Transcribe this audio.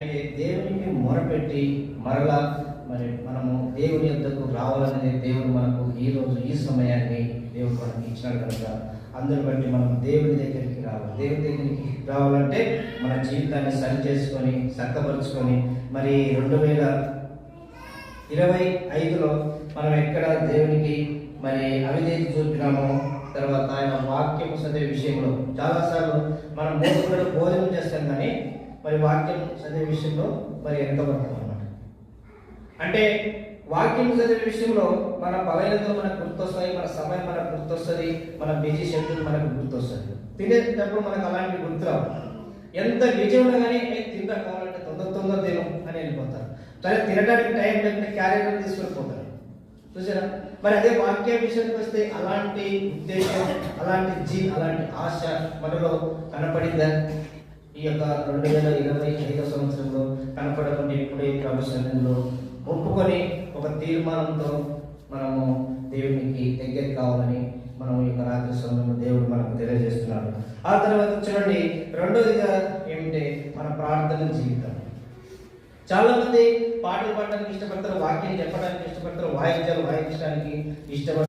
దేవునికి మొరపెట్టి మరలా మనము దేవుని యొద్దకు రావాలనేది దేవుడు మనకు ఈ సమయాన్ని దేవుడు మనకి ఇచ్చినాడు కనుక అందరు బట్టి మనం దేవుని దగ్గరికి రావాలి. దేవుని దగ్గరికి రావాలంటే మన జీవితాన్ని సరి చేసుకొని చక్కపరుచుకొని 2025లో మనం ఎక్కడ దేవునికి అవిధేయత చూపినామో, తర్వాత ఆయన వాక్యము చదివే విషయంలో చాలాసార్లు మనం భోజనం చేస్తాం, కానీ వాక్యం చదివే విషయంలో ఎంతవరకు అన్నమాట. అంటే వాక్యం చదివే విషయంలో మన బలహీనతలు మనకు గుర్తొస్తాయి, మన సమయం మనకు గుర్తొస్తుంది, మన బిజీ షెడ్యూల్ మనకు గుర్తొస్తుంది. తినేటప్పుడు మనకు అలాంటి గుర్తురావు. ఎంత బిజీ ఉన్నా కానీ తింటా కావాలంటే తొందర తిను అని వెళ్ళిపోతారు. సరే, తినడానికి టైం లేకపోతే క్యారియర్ తీసుకొని పోతారు. చూసారా? అదే వాక్య విషయానికి వస్తే అలాంటి ఉద్దేశం, అలాంటి ఆశ మనలో కనపడిందా? ఈ యొక్క 2025 సంవత్సరంలో కనపడకుండా ఇప్పుడే ప్రభు సన్నిధిలో ఒప్పుకొని ఒక తీర్మానంతో మనము దేవునికి దగ్గర కావాలని మనం ఈ యొక్క రాత్రి సమయంలో దేవుడు మనకు తెలియజేస్తున్నాడు. ఆ తర్వాత చూడండి, రెండోదిగా ఏమిటంటే మన ప్రార్థన జీవితం. చాలా మంది పాటలు పాడడానికి ఇష్టపడతారు, వాక్యం చెప్పడానికి ఇష్టపడతారు, వాయించడానికి ఇష్టపడతారు.